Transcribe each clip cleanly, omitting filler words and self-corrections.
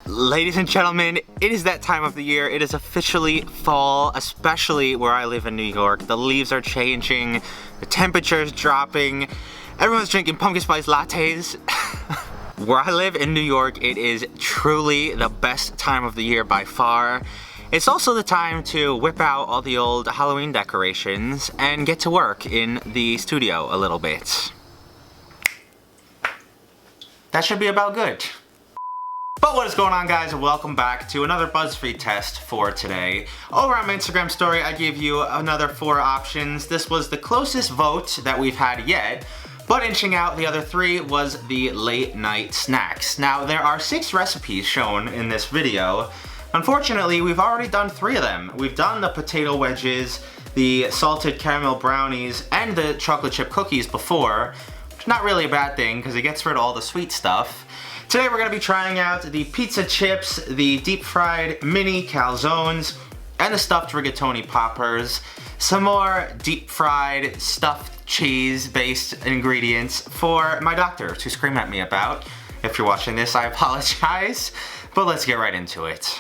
Ladies and gentlemen, it is that time of the year. It is officially fall, especially where I live in New York. The leaves are changing, the temperature is dropping, everyone's drinking pumpkin spice lattes. Where I live in New York, it is truly the best time of the year by far. It's also the time to whip out all the old Halloween decorations and get to work in the studio a little bit. That should be about good. But what is going on, guys, and welcome back to another Buzzfeed test for today. Over on my Instagram story, I gave you another 4 options. This was the closest vote that we've had yet, but inching out the other 3 was the late night snacks. Now, there are 6 recipes shown in this video. Unfortunately, we've already done 3 of them. We've done the potato wedges, the salted caramel brownies, and the chocolate chip cookies before. Which is not really a bad thing, because it gets rid of all the sweet stuff. Today we're going to be trying out the pizza chips, the deep fried mini calzones, and the stuffed rigatoni poppers. Some more deep fried stuffed cheese based ingredients for my doctor to scream at me about. If you're watching this, I apologize, but let's get right into it.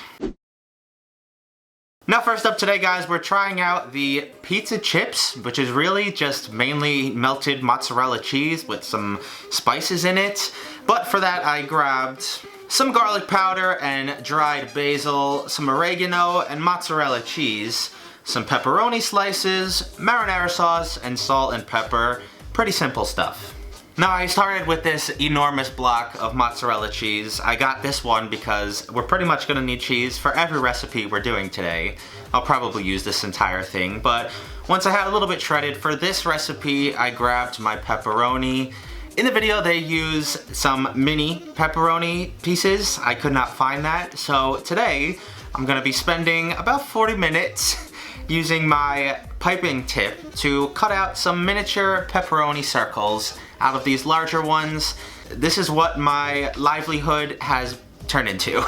Now, first up today, guys, we're trying out the pizza chips, which is really just mainly melted mozzarella cheese with some spices in it. But for that, I grabbed some garlic powder and dried basil, some oregano and mozzarella cheese, some pepperoni slices, marinara sauce, and salt and pepper. Pretty simple stuff. Now, I started with this enormous block of mozzarella cheese. I got this one because we're pretty much gonna need cheese for every recipe we're doing today. I'll probably use this entire thing, but once I had a little bit shredded for this recipe, I grabbed my pepperoni. In the video, they use some mini pepperoni pieces. I could not find that, so today I'm gonna be spending about 40 minutes using my piping tip to cut out some miniature pepperoni circles out of these larger ones. This is what my livelihood has turned into.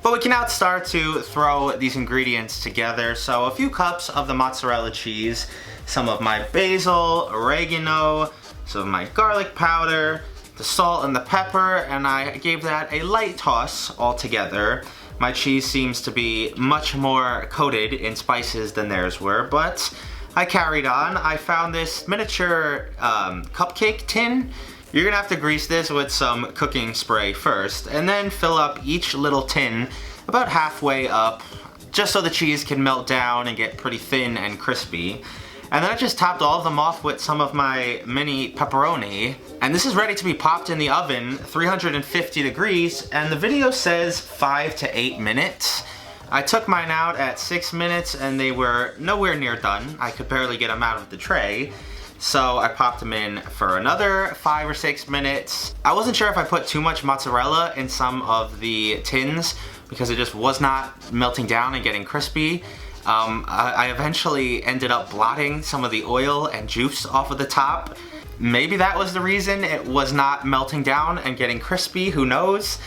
But we can now start to throw these ingredients together. So a few cups of the mozzarella cheese, some of my basil, oregano, some of my garlic powder, the salt and the pepper, and I gave that a light toss all together. My cheese seems to be much more coated in spices than theirs were, but I carried on. I found this miniature cupcake tin. You're gonna have to grease this with some cooking spray first, and then fill up each little tin about halfway up, just so the cheese can melt down and get pretty thin and crispy. And then I just topped all of them off with some of my mini pepperoni. And this is ready to be popped in the oven, 350 degrees, and the video says 5 to 8 minutes. I took mine out at 6 minutes and they were nowhere near done. I could barely get them out of the tray. So I popped them in for another 5 or 6 minutes. I wasn't sure if I put too much mozzarella in some of the tins because it just was not melting down and getting crispy. I eventually ended up blotting some of the oil and juice off of the top. Maybe that was the reason it was not melting down and getting crispy, who knows?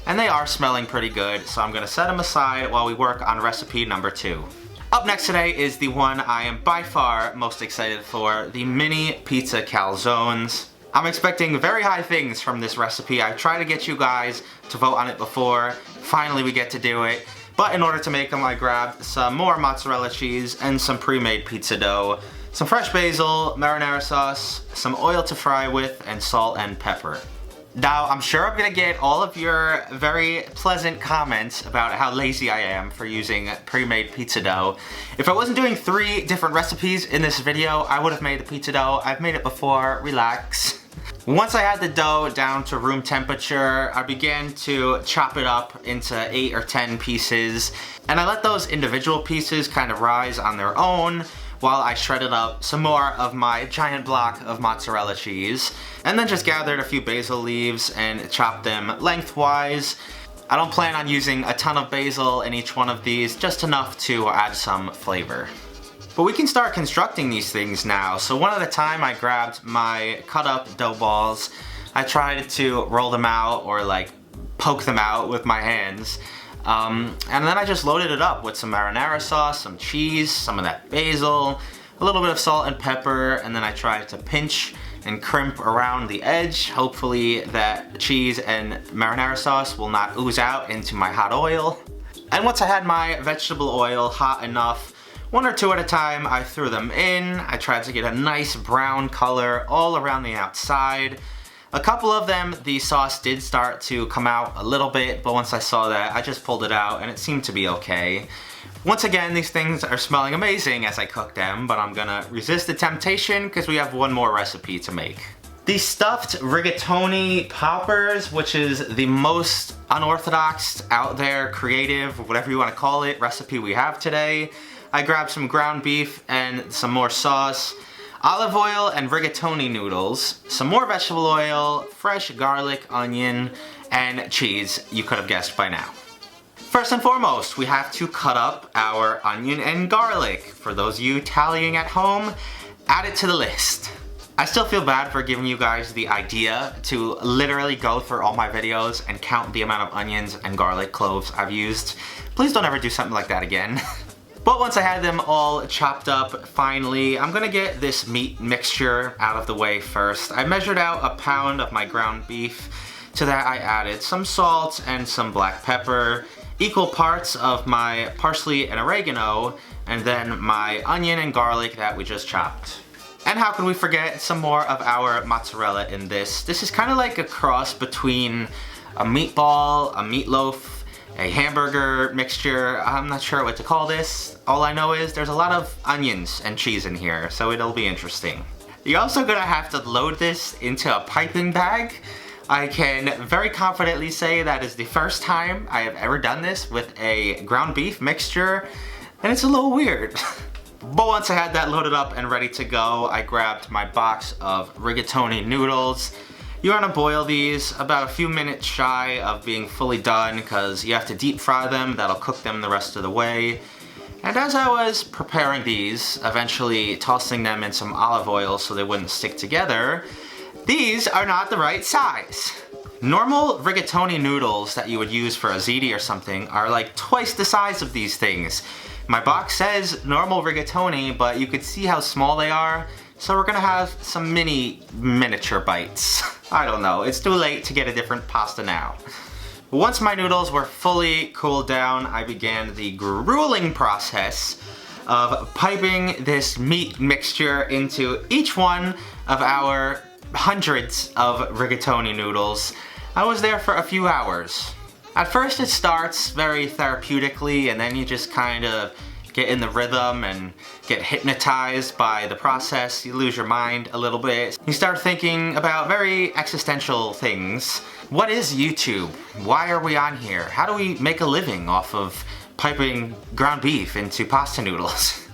And they are smelling pretty good, so I'm gonna set them aside while we work on recipe number 2. Up next today is the one I am by far most excited for, the mini pizza calzones. I'm expecting very high things from this recipe. I've tried to get you guys to vote on it before. Finally, we get to do it. But in order to make them, I grabbed some more mozzarella cheese and some pre-made pizza dough, some fresh basil, marinara sauce, some oil to fry with, and salt and pepper. Now, I'm sure I'm gonna get all of your very pleasant comments about how lazy I am for using pre-made pizza dough. If I wasn't doing 3 different recipes in this video, I would have made the pizza dough. I've made it before, relax. Once I had the dough down to room temperature, I began to chop it up into 8 or 10 pieces, and I let those individual pieces kind of rise on their own while I shredded up some more of my giant block of mozzarella cheese, and then just gathered a few basil leaves and chopped them lengthwise. I don't plan on using a ton of basil in each one of these, just enough to add some flavor. But we can start constructing these things now. So one at a time, I grabbed my cut up dough balls. I tried to roll them out or like poke them out with my hands. And then I just loaded it up with some marinara sauce, some cheese, some of that basil, a little bit of salt and pepper, and then I tried to pinch and crimp around the edge. Hopefully that cheese and marinara sauce will not ooze out into my hot oil. And once I had my vegetable oil hot enough, one or two at a time, I threw them in. I tried to get a nice brown color all around the outside. A couple of them, the sauce did start to come out a little bit, but once I saw that, I just pulled it out and it seemed to be okay. Once again, these things are smelling amazing as I cook them, but I'm gonna resist the temptation because we have one more recipe to make. The stuffed rigatoni poppers, which is the most unorthodox, out there, creative, whatever you want to call it, recipe we have today. I grabbed some ground beef and some more sauce, olive oil and rigatoni noodles, some more vegetable oil, fresh garlic, onion, and cheese, you could have guessed by now. First and foremost, we have to cut up our onion and garlic. For those of you tallying at home, add it to the list. I still feel bad for giving you guys the idea to literally go through all my videos and count the amount of onions and garlic cloves I've used. Please don't ever do something like that again. But once I had them all chopped up finally, I'm gonna get this meat mixture out of the way first. I measured out a pound of my ground beef. To that I added some salt and some black pepper, equal parts of my parsley and oregano, and then my onion and garlic that we just chopped. And how could we forget some more of our mozzarella in this? This is kind of like a cross between a meatball, a meatloaf, a hamburger mixture. I'm not sure what to call this. All I know is there's a lot of onions and cheese in here, so it'll be interesting. You're also gonna have to load this into a piping bag. I can very confidently say that is the first time I have ever done this with a ground beef mixture, and it's a little weird. But once I had that loaded up and ready to go, I grabbed my box of rigatoni noodles. You want to boil these about a few minutes shy of being fully done because you have to deep fry them. That'll cook them the rest of the way. And as I was preparing these, eventually tossing them in some olive oil so they wouldn't stick together, these are not the right size. Normal rigatoni noodles that you would use for a ziti or something are like twice the size of these things. My box says normal rigatoni, but you could see how small they are, so we're gonna have some miniature bites. I don't know, it's too late to get a different pasta now. Once my noodles were fully cooled down, I began the grueling process of piping this meat mixture into each one of our hundreds of rigatoni noodles. I was there for a few hours. At first it starts very therapeutically and then you just kind of get in the rhythm and get hypnotized by the process. You lose your mind a little bit. You start thinking about very existential things. What is YouTube? Why are we on here? How do we make a living off of piping ground beef into pasta noodles?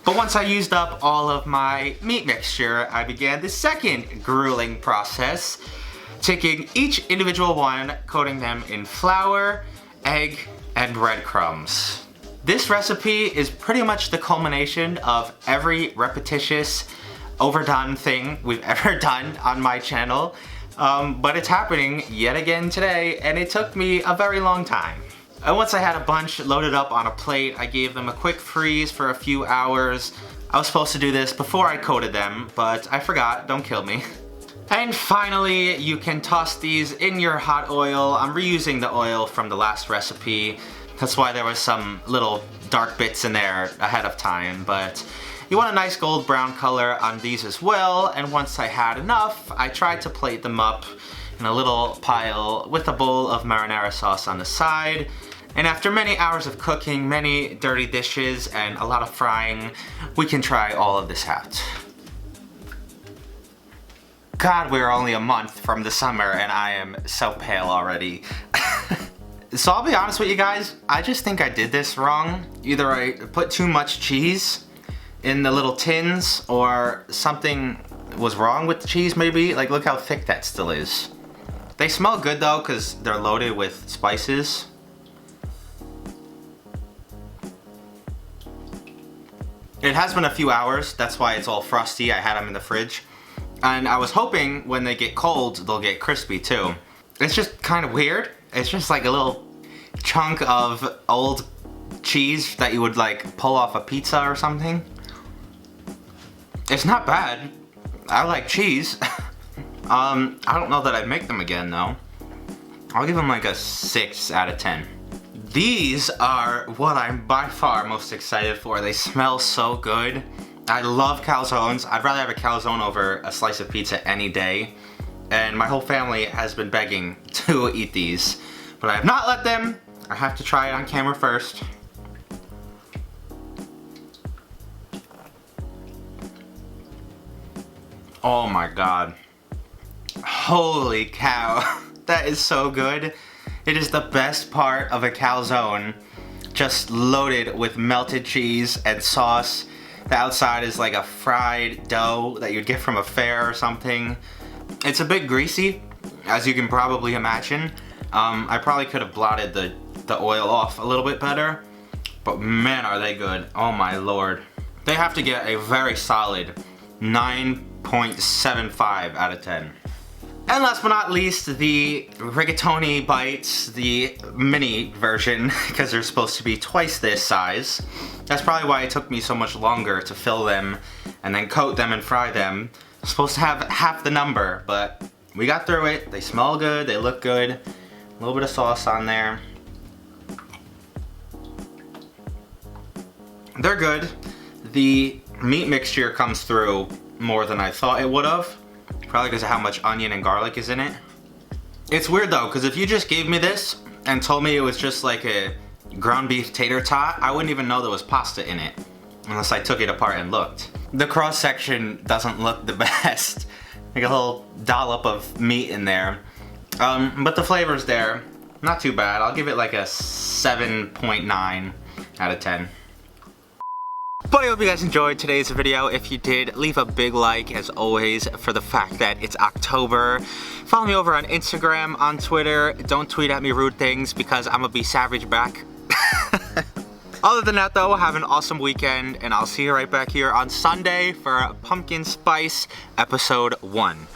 But once I used up all of my meat mixture, I began the second grueling process, taking each individual one, coating them in flour, egg, and breadcrumbs. This recipe is pretty much the culmination of every repetitious, overdone thing we've ever done on my channel, but it's happening yet again today, and it took me a very long time. And once I had a bunch loaded up on a plate, I gave them a quick freeze for a few hours. I was supposed to do this before I coated them, but I forgot, don't kill me. And finally, you can toss these in your hot oil. I'm reusing the oil from the last recipe. That's why there was some little dark bits in there ahead of time, but you want a nice gold brown color on these as well. And once I had enough, I tried to plate them up in a little pile with a bowl of marinara sauce on the side. And after many hours of cooking, many dirty dishes, and a lot of frying, we can try all of this out. God, we're only a month from the summer and I am so pale already. So I'll be honest with you guys, I just think I did this wrong. Either I put too much cheese in the little tins or something was wrong with the cheese maybe. Like, look how thick that still is. They smell good though because they're loaded with spices. It has been a few hours, that's why it's all frosty. I had them in the fridge. And I was hoping when they get cold, they'll get crispy too. It's just kind of weird. It's just like a little chunk of old cheese that you would like pull off a pizza or something. It's not bad. I like cheese. I don't know that I'd make them again though. I'll give them like a 6 out of 10. These are what I'm by far most excited for. They smell so good. I love calzones. I'd rather have a calzone over a slice of pizza any day. And my whole family has been begging to eat these. But I have not let them. I have to try it on camera first. Oh my god. Holy cow. That is so good. It is the best part of a calzone. Just loaded with melted cheese and sauce. The outside is like a fried dough that you'd get from a fair or something. It's a bit greasy, as you can probably imagine. I probably could have blotted the oil off a little bit better. But man, are they good. Oh my lord. They have to get a very solid 9.75 out of 10. And last but not least, the rigatoni bites, the mini version, because they're supposed to be twice this size. That's probably why it took me so much longer to fill them and then coat them and fry them. I'm supposed to have half the number, but we got through it. They smell good, they look good. A little bit of sauce on there. They're good. The meat mixture comes through more than I thought it would have. Probably because of how much onion and garlic is in it. It's weird though, because if you just gave me this and told me it was just like a ground beef tater tot, I wouldn't even know there was pasta in it, unless I took it apart and looked. The cross section doesn't look the best. Like a whole dollop of meat in there. But the flavor's there. Not too bad. I'll give it like a 7.9 out of 10. But I hope you guys enjoyed today's video. If you did, leave a big like as always for the fact that it's October. Follow me over on Instagram, on Twitter. Don't tweet at me rude things because I'm gonna be savage back. Other than that though, have an awesome weekend and I'll see you right back here on Sunday for Pumpkin Spice episode 1.